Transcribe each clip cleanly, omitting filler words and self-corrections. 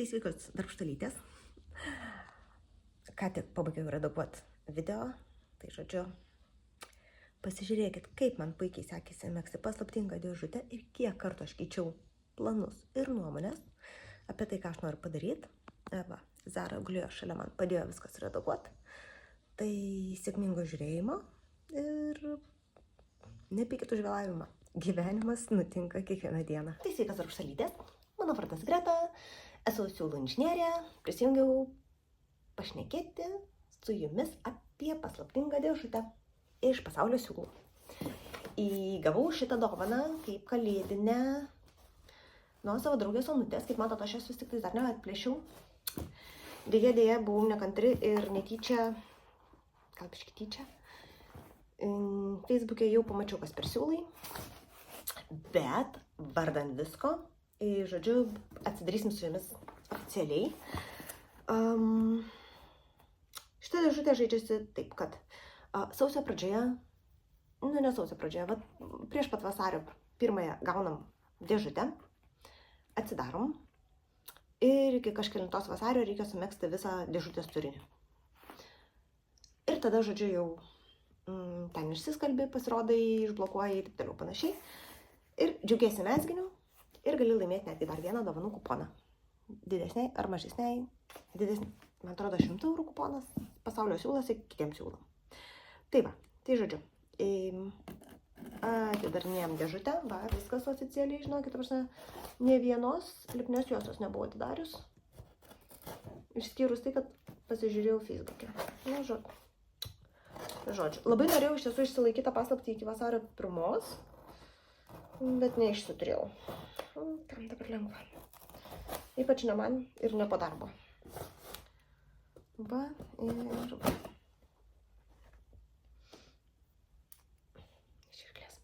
Tai sveikos darbštalytės. Ką tik pabaigiau redaguoti video. Tai žodžiu, pasižiūrėkit, kaip man puikiai sekėsi megzti paslaptingą dėžutę ir kiek kartų aš keičiau planus ir nuomonės apie tai, ką aš noriu padaryti. Zara gulėjo šalia man, padėjo viskas redaguoti. Tai sėkmingo žiūrėjimo ir nepykit už vėlavimą. Gyvenimas nutinka kiekvieną dieną. Tai sveikas darbštalytės. Mano vardas Greta. Esu siūlų inžinierė, prisijungiau pašnekėti su jumis apie paslaptingą dėžutę iš pasaulio siūlų. Įgavau šitą dovaną kaip kalėdinę nuo savo draugės Onutės, kaip matot, aš vis tik dar neatplėšiau. Dėja, buvau nekantri ir netyčia, gal biškį tyčia, Facebook'e jau pamačiau, kas per siūlai, bet vardan visko, žodžiu, atsidarysim su jumis oficialiai. Šitą dėžutę žaidžiasi taip, kad sausio pradžioje, ne sausio pradžioje, prieš pat vasario pirmąją gaunam dėžutę, atsidarom ir iki kažkelintos vasario reikia sumegzti visą dėžutės turinį. Ir tada, žodžiu, jau ten išsiskalbi, pasirodai, išblokuoji ir taip toliau panašiai. Ir džiaugiesi mezginiu. Ir gali laimėti netgi dar vieną dovanų kuponą. Didesniai ar mažesniai. Didesniai, man atrodo, 100 eurų kuponas. Pasaulio siūlas ir kitiems siūlam. Tai va, tai žodžiu. Atidarinėjom dėžutę. Va, viskas oficialiai, žinokit, ne vienos lipnios juostos nebuvo atidarius. Išskyrus tai, kad pasižiūrėjau Facebook'e. Na, žodžiu. Labai norėjau iš tiesų išsilaikyti tą paslaptį iki vasario 1, bet neišsiturėjau. Tam dabar lengva. Ypač ne man ir ne po darbo. Va, ir va. Iširklės.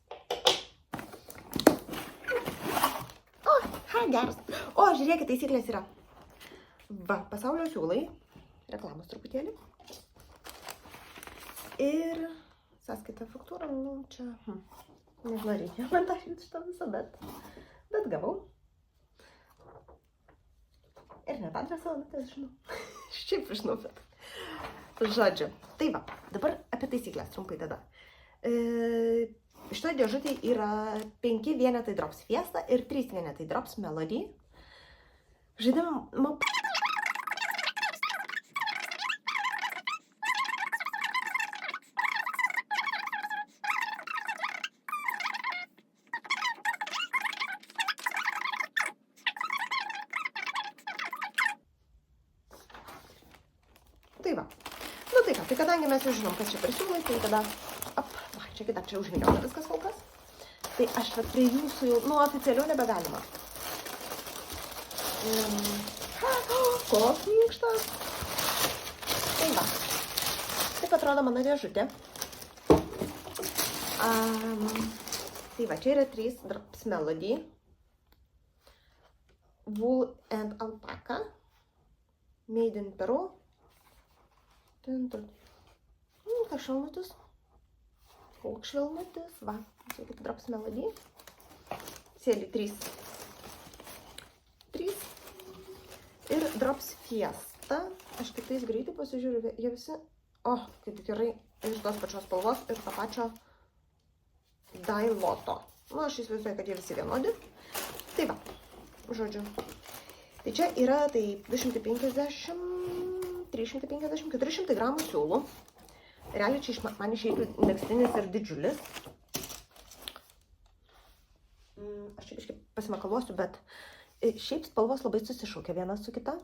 Geras. Žiūrėkit, taisyklės yra. Va, pasaulio siūlai. Reklamos truputėlį. Ir sąskaita faktūra, čia... Nežinau, reikia man daryti šitą visą, bet gavau. Ir net adresą, Onutės žinau. Šiaip žinau, bet... Žodžiu. Tai va, dabar apie taisyklės trumpai tada. Šitoje dėžutėje yra 5 vienetai Drops Fiesta ir 3 vienetai Drops Melody. Žaidimo... Tai va. Tai kadangi mes jau žinom, kas čia per siūlai, tai tada, čia užviniota viskas kol kas. Tai aš prie jūsų jau, oficialiau nebegalima. Koks minkštas. Tai va. Taip atrodo mano dėžutė. Tai va, čia yra 3 Drops Melody. Wool and Alpaca. Made in Peru. Tas švelnutis. Koks švelnutis. Va, žiūrėkit, Drops Melody. Sėli 3. Ir Drops Fiesta. Aš tik tais greitai pasižiūriu, jie visi, kaip gerai, iš tos pačios spalvos ir tą pačio Dailoto. Aš įsivaizduoju, kad jie visi vienodi. Tai va, žodžiu. Tai čia yra 250, 350, 400 gramų siūlų. Realiai čia man išeitų megztinis ir didžiulis. Aš čia biškai pasimakaluosiu, bet šiaip spalvos labai susišaukia viena su kita.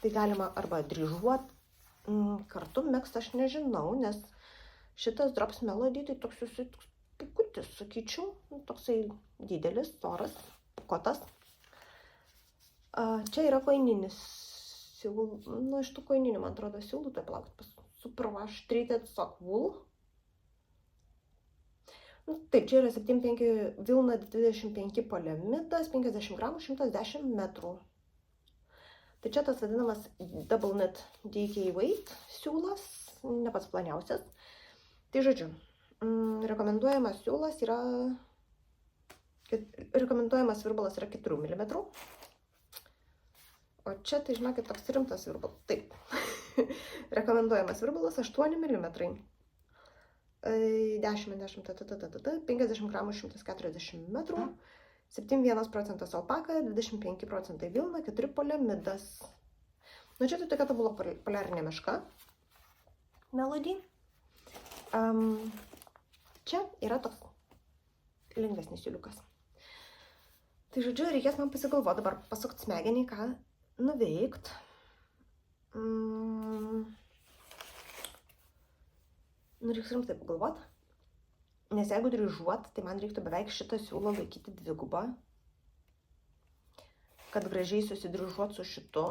Tai galima arba dryžuot kartu megzti, aš nežinau, nes šitas Drops Melody tai toks pikutis, sakyčiau, toksai didelis, storas, pukotas. Čia yra koininis siūlų, iš tų koininių, man atrodo, siūlų, tai palaukit, Superwash Treated Sock Wool. Taip, čia yra 75 vilna 25 poliamidas, 50 gramų, 110 metrų. Tai čia tas vadinamas Double Knit DK Weight siūlas, ne pats planiausias. Tai žodžiu, rekomenduojamas siūlas yra, rekomenduojamas virbalas yra 4 mm. O čia, tai žinokit, toks rimtas virbalas. Taip. Rekomenduojamas virbalas 8 mm. 10, 50 gramų 140 metrų, 7,1% alpaka, 25% vilna, 4 poliamidas. Nu, čia tai tokia tobula poliarinė meška. Melody. Čia yra toks lengvesnis siūliukas. Tai žodžiu, reikės man pasigalvoti dabar, pasukti smegenį, ką nuveikt. Reiks rimtai pagalvoti. Nes jeigu dryžuot, tai man reiktų beveik šitą siūlą laikyti dvigubą. Kad gražiai susidryžuot su šitu.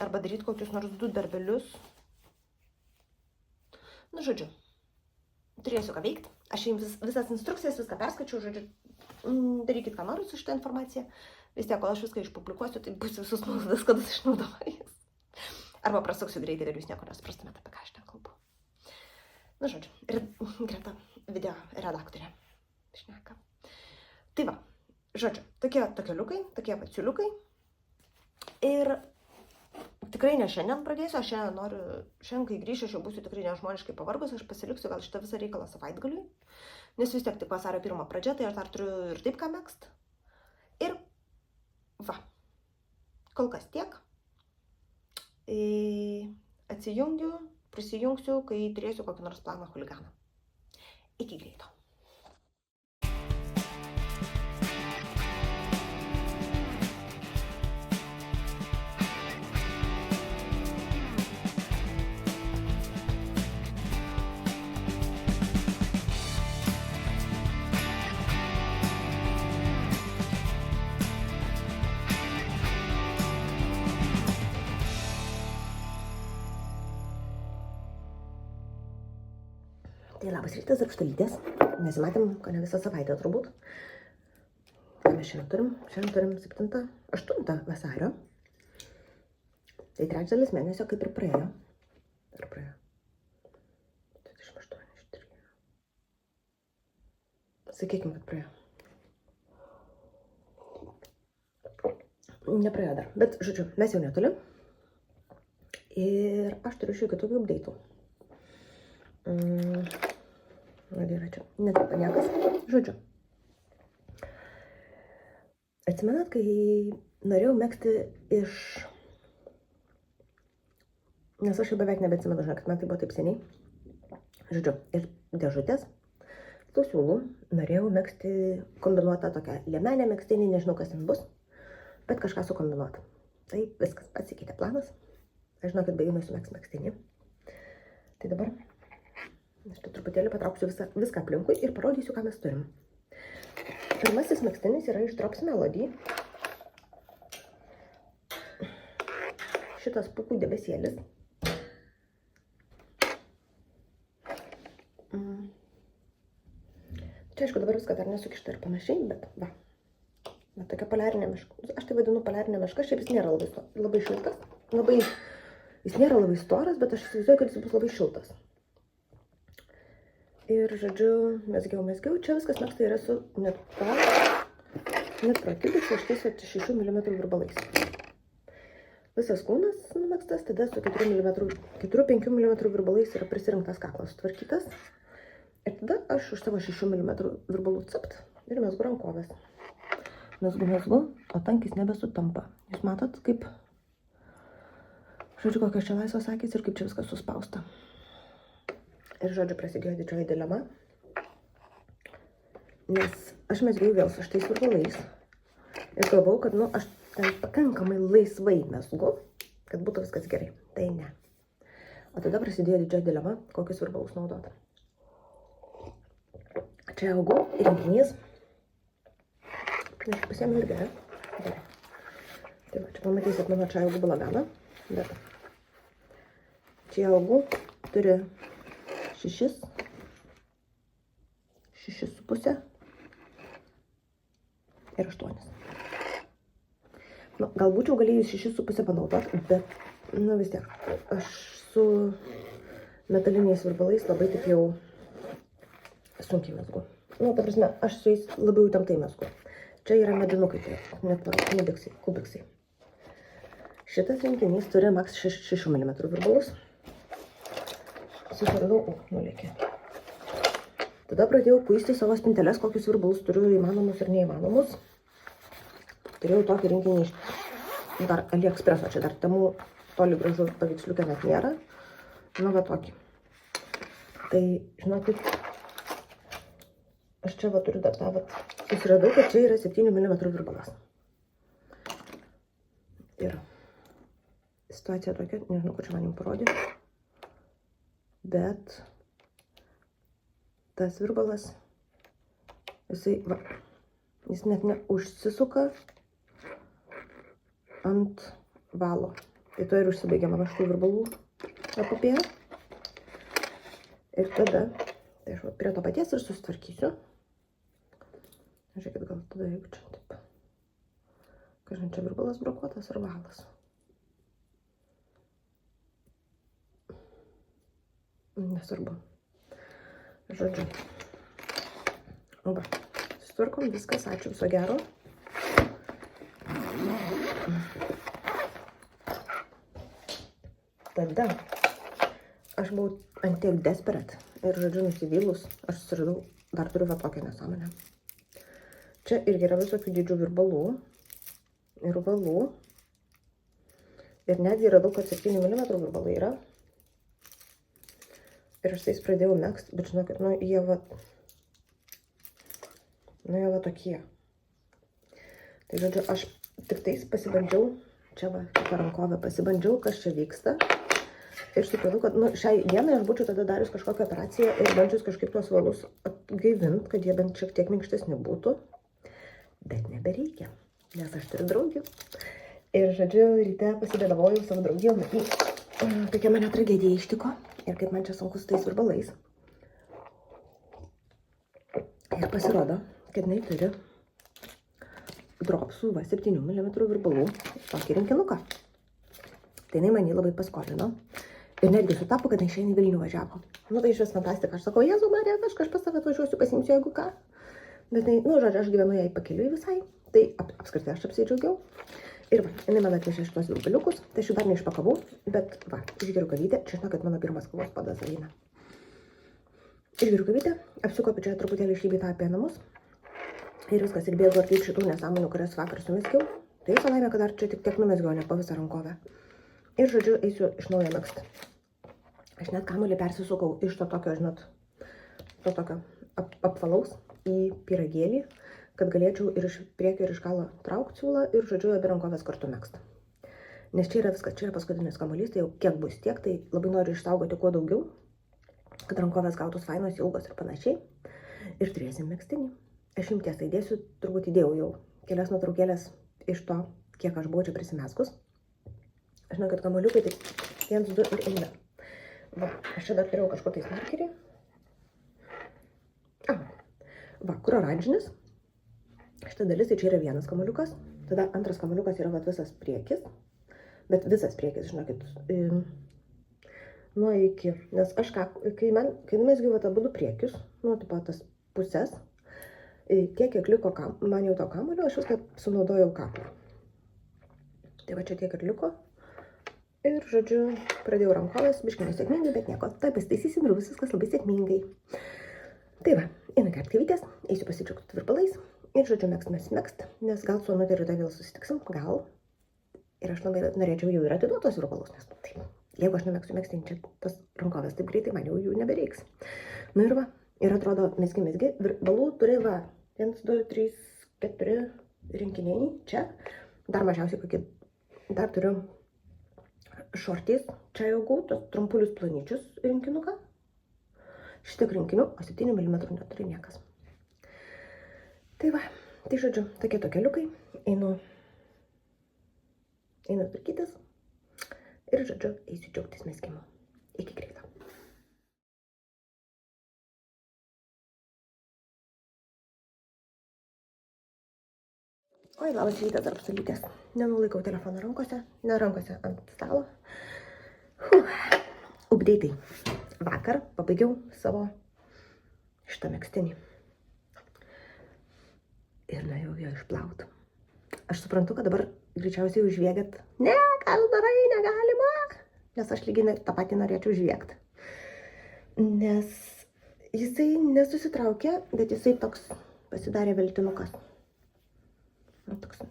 Arba daryti kokius nors 2 darbelius. Nu, žodžiu. Turėsiu ką veikti. Aš jums visas instrukcijas, viską perskaičiau, žodžiu. Darykit, ką noriu su šitą informaciją. Vis tiek, kol aš viską išpublikuosiu, tai bus visus nuolaidas, kad aš išnaudoju. Arba prasuksiu greitai ir jūs nieko nesuprastumėte, apie ką aš ten kalbu. Na, žodžiu, Greta video redaktorė šneka. Tai va, žodžiu, tokie liukai, tokie vaciuliukai. Ir tikrai ne šiandien pradėsiu, aš šiandien, kai grįšiu, aš jau būsiu tikrai nežmoniškai pavargus, aš pasiliksiu gal šitą visą reikalą savaitgaliui, nes vis tiek tik vasario 1 pradžia, tai aš dar turiu ir taip ką megzt. Ir va, kol kas tiek. Atsijungiu, prisijungsiu, kai turėsiu kokį nors planą chuliganą. Iki greito. Tai labas rytas, Darbštalytės. Nesimatėm, ko ne visą savaitę turbūt. Ką mes šiandien turim? Šiandien turim 8 vasario. Tai trečdalis mėnesio kaip ir praėjo. Ar praėjo? 28, 3. Sakykime, kad praėjo. Nepraėjo dar. Bet, žodžiu, mes jau netoli. Ir aš turiu šiek tiek tokių update'ų. Yra čia, netrūko niekas. Žodžiu. Atsimenat, kai norėjau megzti iš... Nes aš jau beveik nebeatsimenu, žinokit, man tai buvo taip seniai. Žodžiu, iš dėžutės, tų siūlų, norėjau megzti kombinuotą tokią liemenę megztinį, nežinau, kas ten bus, bet kažką sukombinuotą. Tai viskas, pasikeitė planas. Aš žinokit, baigiu nusimegzti megztinį. Tai dabar... Aš tai truputėlį patrauksiu viską aplinkui ir parodysiu, ką mes turim. Pirmasis megztinis yra iš Drops Melody. Šitas pūkų debesėlis. Čia, aišku, dabar viską dar nesukišta ir panašiai, bet va. Va, tokia poliarinė meška. Aš tai vadinu poliarinė meška, šiaip jis nėra labai šiltas. Jis nėra labai storas, bet aš įsivaizduoju, kad jis bus labai šiltas. Ir, žodžiu, mesgiau. Čia viskas megzta yra su net pratibu 6 mm virbalais. Visas kūnas numegztas, tada su 4-5 mm virbalais yra prisirinktas kaklas sutvarkytas. Ir tada aš už savo 6 mm virbalų capt ir mezgu rankovės. Mezgu, o tankis nebesutampa. Jūs matot, kaip, žodžiu, kokios čia laisvos akys ir kaip čia viskas suspausta. Ir, žodžiu, prasidėjo didžioji dilema, nes aš mezgiau vėl su šitais virbalais ir galvau, kad, aš ten pakankamai laisvai mezgu, kad būtų viskas gerai. Tai ne. O tada prasidėjo didžioji dilema, kokius virbalus naudoti. Čia augau rinkinys. Aš pasiėmiau irgi, ne? Gerai. Tai va, čia pamatysit mano čia augų balaganą, bet čia augų turi 6,5 ir 8. Gal būčiau galėjus 6,5 panaudoti, bet, vis tiek, aš su metaliniais virbalais labai taip jau sunkiai mezgu. Ta prasme, aš su jais labiau įtemptai mezgu. Čia yra medinukai, tai net kubiksai, kubiksai. Šitas rinkinys turi max 6 mm virbalus. Susiradau, nulėkė. Tada pradėjau kuisti savo spinteles, kokius virbalus turiu įmanomus ir neįmanomus. Turėjau tokį rinkinį iš dar AliExpresso, čia dar temų toli gražu paveiksliukė net nėra. Nu, va tokį. Tai, žinokit, aš čia va turiu dar tą, susiradau, kad čia yra 7 mm virbalas. Ir situacija tokia, nežinau, kur čia man jums parodė, bet tas virbalas, jisai, va, jis net neužsisuka ant valo. Tai to ir užsibaigia mano šitų virbalų epopėja. Ir tada, tai aš prie to paties ir susitvarkysiu. Žiūrėkit, gal tada jeigu čia taip. Kažkaip čia virbalas brokuotas ar valas. Nesvarbu. Žodžiu. Va, susitvarkom viskas, ačiū, viso gero. Tada aš buvau ant tiek desperate ir, žodžiu, nusivylus, aš susiradau, dar turiu va tokią nesąmonę. Čia irgi yra visokių dydžių virbalų ir valų. Ir netgi radau, kad 7 mm virbalai yra. Ir aš tais pradėjau megzti, bet žinokit, nu jie va tokie. Tai, žodžiu, aš tik tais pasibandžiau, čia va, per rankovę pasibandžiau, kas čia vyksta. Ir supratau, kad šiai dienai aš būčiau tada darius kažkokią operaciją ir bandžius kažkaip tuos valus atgaivint, kad jie bent šiek tiek minkštesni būtų. Bet nebereikia, nes aš turiu draugių. Ir, žodžiu, ryte pasidėdavojau savo draugijom. Tokia mane tragedija ištiko. Ir kaip man čia sunku su tais virbalais. Ir pasirodo, kad jinai turi dropsų 7 mm virbalų tokį rinkinuką. Tai jinai man jį labai paskolino. Ir netgi sutapo, kad išeina į Vilnių važiavo. Nu, tai iš vis fantastika. Aš sakau, Jėzau Marija, aš pas tave atvažiuosiu, pasiimsiu, jeigu ką. Bet tai, nu, žodžiu, aš gyvenu jai pakeliui visai. Tai apskritai aš apsidžiaugiau. Ir va, jinai man atvežė šitos virbaliukus. Tai aš jų dar neišpakavau, bet va, išgeriu kavytę. Čia žinau, kad mano pirmas kavos padas eina. Išgeriu kavytę, apsikuopiu čia truputėlį išlybėtą apie namus. Ir viskas, ir bėgu arti šitų nesąmonių, kurias vakar sumezgiau. Tai visą laimę, kad dar čia tik tiek numezgiau, ne po visą rankovę. Ir, žodžiu, eisiu iš naujo megzti. Aš net kamuolį persisukau iš to tokio, žinot, to tokio apvalaus į pyragėlį, kad galėčiau ir iš priekio ir iš galo traukti siūlą ir, žodžiu, abi rankovės kartu megzti. Nes čia yra viskas, čia yra paskutinis kamuolys, tai jau kiek bus tiek, tai labai noriu išsaugoti kuo daugiau, kad rankovės gautus fainos, ilgos ir panašiai. Ir turėsim megztinį. Aš jums tiesą įdėsiu, turbūt įdėjau jau kelias nuotraukėlės iš to, kiek aš buvau čia prisimeskus. Aš žinau, kad kamuoliukai tai 1, 2 ir eina. Va, aš čia dar turėjau kažkokiais markerį. Va, kur oranžinis. Šitą dalis, tai čia yra vienas kamuoliukas. Tada antras kamuoliukas yra va, visas priekis. Bet visas priekis, žinokit, nuo iki. Nes aš kai numezgiau va, abudu priekius, nu, taip pat tas pusės, tiek, kiek liko man jau to kamuolio, aš viską sunaudojau kamuolio. Tai va, čia tiek ir liko. Ir, žodžiu, pradėjau rankovės, biškai nesėkmingai, bet nieko. Tai pasitaisysim ir viskas labai sėkmingai. Tai va, einu kert kavytės, eisiu pasidžiaugti virbalais. Ir, žodžiu, megzt, nes gal su Onute rytoj vėl susitiksim, gal. Ir aš labai norėčiau jau ir atiduotos virbalus, nes taip, jeigu aš nemegsiu megztinį, čia tas rankovės taip greitai, man jau jų nebereiks. Nu ir va, ir atrodo, mezgi, virbalų turi va, 1, 2, 3, 4 rinkiniai čia. Dar mažiausiai kokie, dar turiu šortais, čia jau gau, tos trumpulius planyčius rinkinuką. Šitiek rinkinių, o 7 mm neturi niekas. Tai va, tai žodžiu, tokie liukai, einu tvarkytis ir, žodžiu, eisiu džiaugtis mezgimu. Iki greito. Oi, labas rytas, dar absoliutės. Nenulaikau telefoną rankose, ne rankose, ant stalo. Updeitai. Vakar pabaigiau savo šitą megztinį. Ir nuėjau jo galiu išplauti. Aš suprantu, kad dabar greičiausiai užviegėt. Ne, ką darai, negalima. Nes aš lygiai tą patį norėčiau užviegti. Nes jisai nesusitraukė, bet jisai toks pasidarė veltinukas. Toks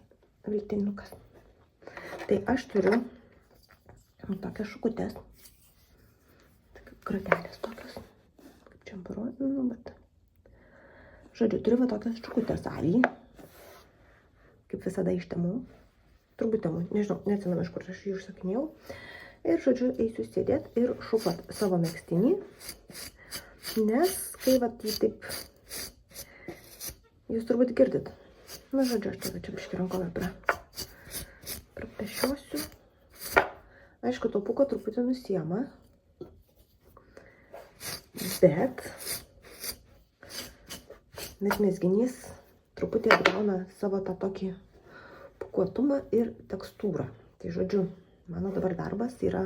veltinukas. Tai aš turiu tokias šukutės. Gratelės tokios. Kaip čia parodė, bet... Žodžiu, turiu va tokias šukutės avį. Kaip visada ištemu. Turbūt temu, nežinau, neatsimenu, iš kur aš jį užsakinėjau. Ir, žodžiu, eisiu sėdėt ir šukuot savo megztinį. Nes, kai vat jį taip... Jūs turbūt girdit. Na, žodžiu, aš čia biškį rankovę prapešiosiu. Aišku, to pūko truputį nusiema. Bet mezginys truputį atgauna savo tą tokį pūkuotumą ir tekstūrą. Tai žodžiu, mano dabar darbas yra...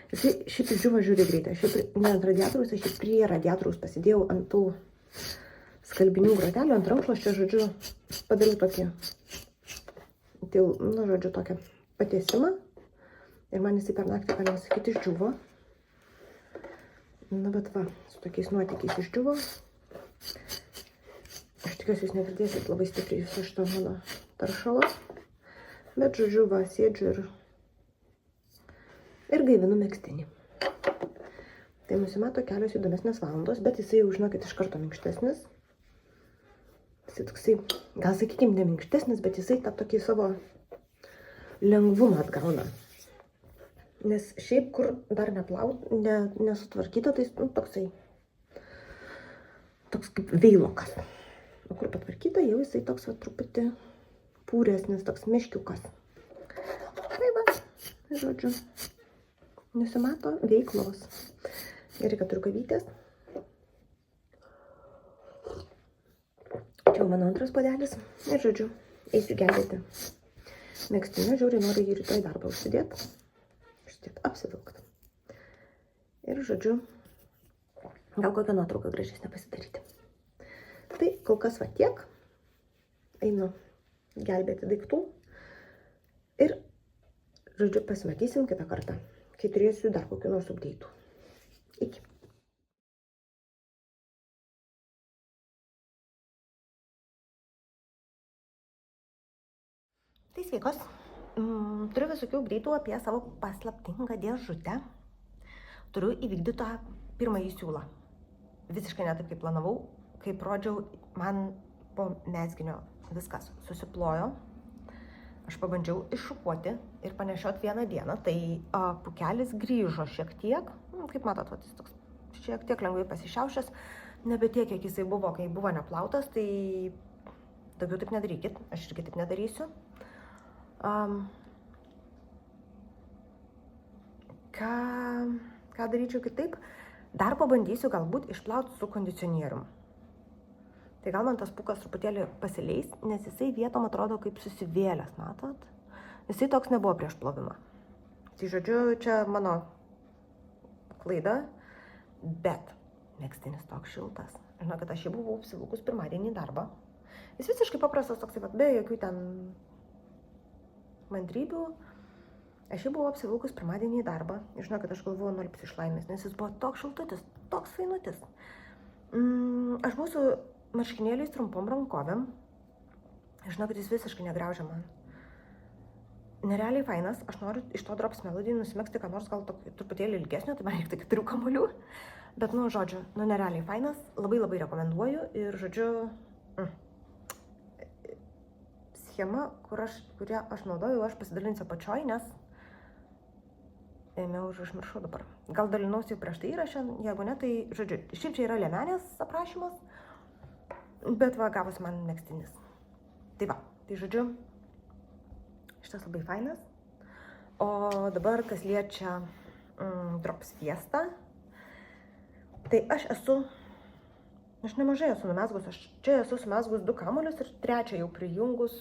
Jisai šiaip išdžiuvo žiūri greitai. Šiaip ne ant radiatoriaus, aš prie radiatoriaus pasidėjau ant tų skalbinių grotelių, ant rankšluosčio, žodžiu, padariau tokį, nu, žodžiu, tokią patiesimą. Ir man jisai per naktį, galima sakyti, išdžiuvo. Na, bet va, su tokiais nuotykiais išdžiuvo. Aš tikiuosi, jūs negirdėsit labai stipriai viso šito mano taršalo. Bet, žodžiu, va, sėdžiu ir gaivinu megztinį. Tai nusimato kelios įdomesnės valandos, bet jisai jau, žinokit, iš karto minkštesnis. Jisai toksai, gal sakykim, ne minkštesnis, bet jisai tą tokį savo lengvumą atgauna. Nes šiaip, kur dar nesutvarkyta, tai toksai, toks kaip veilokas. O kur patvarkyta, jau jisai toks va truputį pūresnis, toks meškiukas. Tai va, žodžiu, nusimato veiklos. Gerai, kad turiu kavytės. Čia jau mano antras puodelis. Ir, žodžiu, eisiu gelbėti megztinį. Žiauriai noriu jį rytoj darbą užsidėti. Apsivilkt. Ir, žodžiu, gal kokią nuotrauką gražesnę pasidaryti. Tai kol kas va tiek. Einu gelbėti daiktų. Ir, žodžiu, pasimatysim kitą kartą, kai turėsiu dar kokių nors updeitų. Iki. Tai sveikos. Turiu visokių greitų apie savo paslaptingą dėžutę. Turiu įvykdytą pirmąjį siūlą. Visiškai ne taip, kaip planavau. Kaip rodžiau, man po mezginio viskas susiplojo. Aš pabandžiau iššukuoti ir panešioti vieną dieną. Tai pūkelis grįžo šiek tiek. Kaip matot, jis toks šiek tiek lengvai pasišiaušęs. Nebe tiek, kiek jisai buvo, kai buvo neplautas. Tai daugiau taip nedarykit. Aš irgi taip nedarysiu. Ką daryčiau kitaip? Dar pabandysiu galbūt išplauti su kondicionierium. Tai gal man tas pūkas truputėlį pasileis, nes jisai vietom atrodo kaip susivėlęs, matot? Jisai toks nebuvo prieš plovimą. Tai žodžiu, čia mano klaida, bet megztinis toks šiltas. Žinokit, aš jį buvau apsivilkus pirmadienį į darbą. Jis visiškai paprastas toksai, be jokių ten mandrybių. Aš jį buvau apsivilkus pirmadienį į darbą. Žinokit, aš galvoju, nulipsiu iš laimės, nes jis buvo toks šiltutis, toks fainutis. Aš buvau su marškinėliais trumpom rankovėm. Žinokit, jis visiškai negraužia man. Nerealiai fainas. Aš noriu iš to Drops Melody nusimegzti, ką nors gal truputėlį ilgesnio, tai man reikia 4 kamuolių. Bet, nu, žodžiu, nerealiai fainas. Labai labai rekomenduoju. Ir, žodžiu, schema, kurią aš naudoju, aš pasidalinsiu apačioj, nes ėmiau užmiršau dabar. Gal dalinausi prieš tai įrašę, jeigu ne, tai, žodžiu, šiaip čia yra liemenės aprašymas, bet va, gavosi man megztinis. Tai va, tai žodžiu, šitas labai fainas. O dabar, kas liečia Drops Fiesta, tai aš nemažai esu numezgus, aš čia esu sumezgus 2 kamuolius ir 3 jau prijungus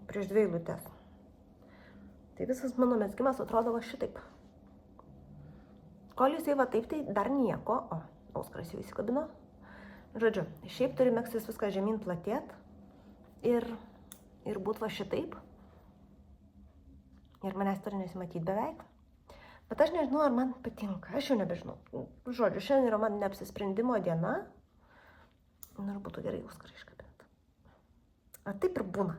prieš 2 eilutes. Tai visas mano mezgimas atrodo va šitaip. Kol jisai va taip, tai dar nieko. O, auskaras jau įsikabino. Žodžiu, šiaip turi megztis viską žemyn platėt. ir būt va šitaip. Ir manęs turi nesimatyti beveik. Bet aš nežinau, ar man patinka. Aš jau nebežinau. Žodžiu, šiandien yra man neapsisprendimo diena. Ir būtų gerai Oskarą iškabinti. Ar taip ir būna?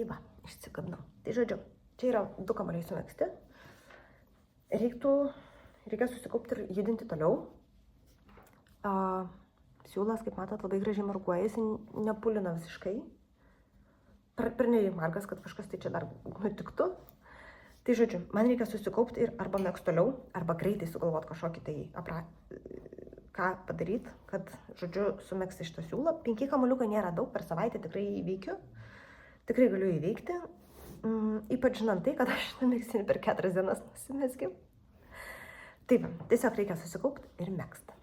Va, išsikabinau. Tai žodžiu, čia yra 2 kamuoliai sumegzti. Reikia susikaupti ir judinti toliau. Siūlas, kaip matot, labai gražiai marguoja, jis nepulina visiškai. Pernelyg margas, kad kažkas tai čia dar nutiktų. Tai žodžiu, man reikia susikaupti ir arba megzti toliau, arba greitai sugalvoti kažkokį tai ką padaryti, kad, žodžiu, sumegzti šitą siūlą. 5 kamuoliukai nėra daug, per savaitę tikrai įveikiu. Tikrai galiu įveikti. Ypač žinant tai, kad aš šitą megztinį per 4 dienas nusimezgiau. Taip, tiesiog reikia susikaupti ir megzti.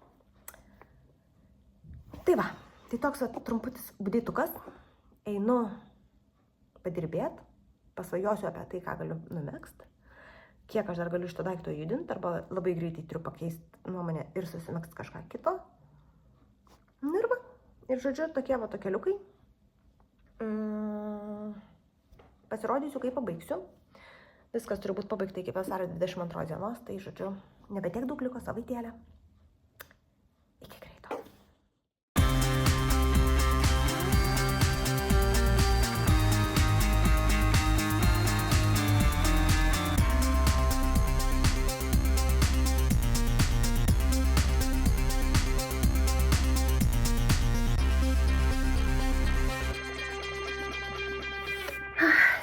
Tai va, tai toks trumputis būdytukas. Einu padirbėti, pasvajosiu apie tai, ką galiu numegzti, kiek aš dar galiu šito daikto judinti, arba labai greitai turiu pakeisti nuomonę ir susimegzti kažką kito. Ir va, ir žodžiu, tokie va tokeliukai. Pasirodysiu, kai pabaigsiu. Viskas turi būti pabaigta iki vasario 22 dienos, tai žodžiu, nebetiek daug liko savaitėlę. Iki greito.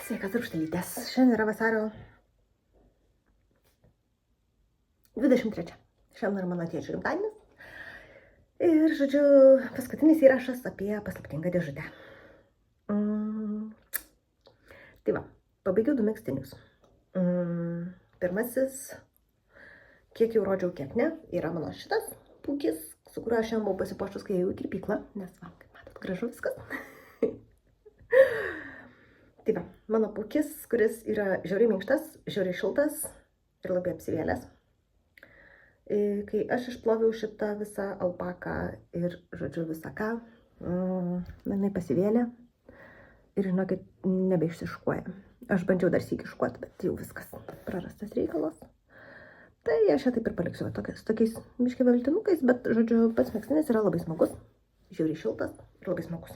Sveikas, rūgštelytės. Šiandien yra vasario 23. Šiandien yra mano tėčio gimtadienis. Ir, žodžiu, paskutinis įrašas apie paslaptingą dėžutę. Tai va, pabaigiau 2 megztinius. Pirmasis, kiek jau rodžiau, kiek ne, yra mano šitas pūkis, su kuriuo aš šiandien buvau pasipuoštus, kai ėjau į kirpyklą, nes, va, kaip matot, gražu viskas. Tai va, mano pūkis, kuris yra žiauriai minkštas, žiauriai šiltas ir labai apsivėlęs. Kai aš išploviau šitą visą alpaką ir, žodžiu, visą ką, jinai pasivėlė ir, žinokit, nebeišsiškuoja. Aš bandžiau dar sykį išškuoti, bet jau viskas prarastas reikalas. Tai aš ją taip ir paliksiu tokiais biškį veltinukais, bet, žodžiu, pats megztinis yra labai smagus, žiauriai šiltas ir labai smagus.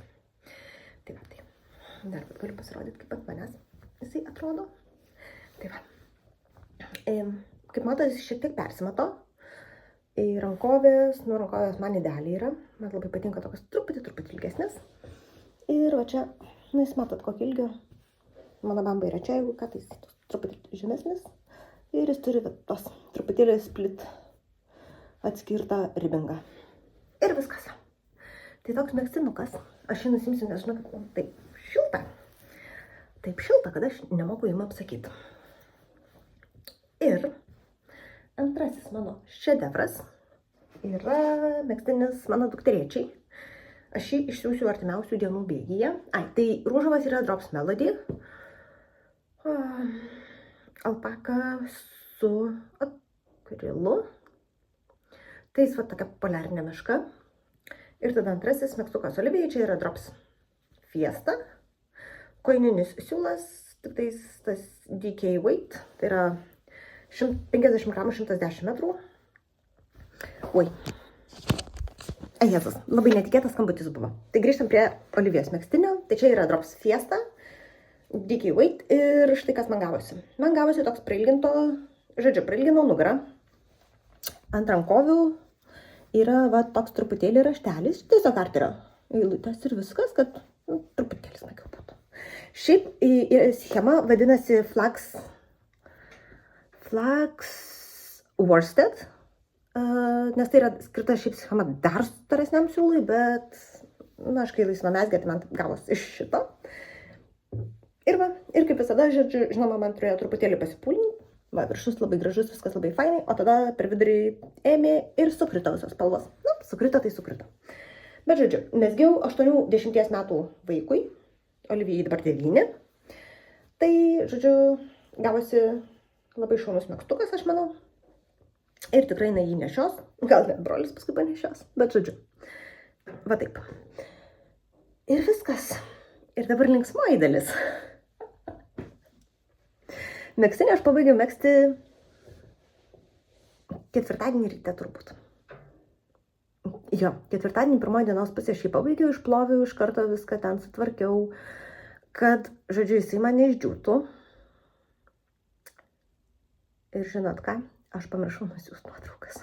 Tai va, tai. Dar pat galiu pasirodyti, kaip ant manęs jisai atrodo. Tai va. Kaip matot, jis šiek tiek persimato. Rankovės, nuo rankovės man idealiai yra. Man labai patinka tokios truputį ilgesnis. Ir va čia, jūs matot kokį ilgio. Mano bamba yra čia, jeigu ką, tai jis truputį žemesnis. Ir jis turi tos truputėlį split atskirtą ribingą. Ir viskas. Tai toks megztinukas. Aš jį nusimsiu, nes žinau, kad taip šilta. Taip šilta, kad aš nemoku jums apsakyti. Ir antrasis mano šedevras yra megztinis mano dukterėčiai. Aš jį išsiųsiu artimiausių dienų bėgyje. Tai ružavas yra Drops Melody. Alpaka su akrilu. Tai jis va tokia poliarinė meška. Ir tada antrasis megztukas Olivijai, čia yra Drops Fiesta. Koininis siūlas, tik tais tas DK weight, tai yra 50 gramų 110 metrų. Oi. Jėzus, labai netikėtas skambutis buvo. Tai grįžtam prie Olivijos megztinio. Tai čia yra Drops Fiesta, DK weight ir štai kas man gavosi. Man gavosi toks prailginau nugarą. Ant rankovių yra va toks truputėlį raštelis, tiesiog arterio eilutės ir viskas, kad truputėlį smagiau būtų. Šiaip schema vadinasi Flax Worsted, nes tai yra skirta šiaip schema dar storesniam siūlui, bet, na, aš kai laisva mezgė, tai man gavos iš šito. Ir va, ir kaip visada, žinoma, man turėjo truputėlį pasipūlinti. Va, viršus labai gražus, viskas labai fainai, o tada per vidurį ėmė ir sukrito visos spalvos. Na, sukrito, tai sukrito. Bet, žodžiu, mezgiau 8-10 metų vaikui, Olivijai dabar 9. Tai, žodžiu, gavosi Labai šaunus megztukas, aš manau. Ir tikrai jinai jį nešios. Gal net brolis paskui panešios. Bet žodžiu. Va taip. Ir viskas. Ir dabar linksmoji dalis. Megztinį aš pabaigiau megzti ketvirtadienį ryte turbūt. Jo, ketvirtadienį pirmoji dienos pusė aš jį pabaigiau, išploviau, iš karto viską ten sutvarkiau, kad, žodžiu, jisai man neišdžiūtų. Ir žinot ką, aš pamiršau nusiųsti nuotraukas.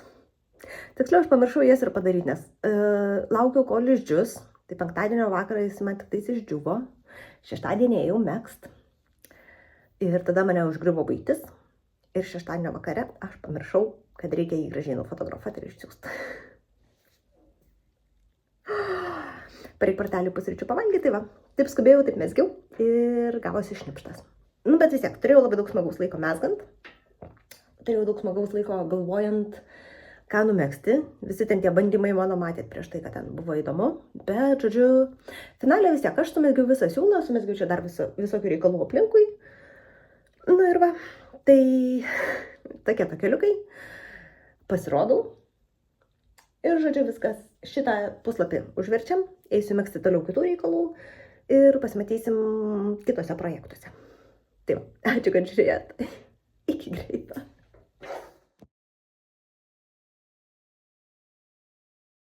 Tiksliau, aš pamiršau jas ir padaryti, nes laukiau, kol išdžius. Tai penktadienio vakarą jis man tik tais išdžiuvo. Šeštadienį ėjau megzt. Ir tada mane užgriuvo buitis. Ir šeštadienio vakare aš pamiršau, kad reikia jį gražiai nufotografuoti ir išsiųsti. Pareik partelį pusryčių pavalgyti, tai va. Taip skubėjau, taip mezgiau ir gavosi šnipštas. Nu, bet vis tiek, turėjau labai daug smagaus laiko mezgant. Turėjau daug smagaus laiko galvojant, ką numegzti. Visi ten tie bandymai mano matėt prieš tai, kad ten buvo įdomu. Bet, žodžiu, finale vis tiek aš sumezgiau visą siūlą, sumezgiau čia dar visokių reikalų aplinkui. Nu ir va, tai tokie pakeliukai. Pasirodau. Ir, žodžiu, viskas. Šitą puslapį užverčiam, eisiu megzti toliau kitų reikalų ir pasimatysim kitose projektuose. Tai va, ačiū, kad žiūrėjot. Iki greito.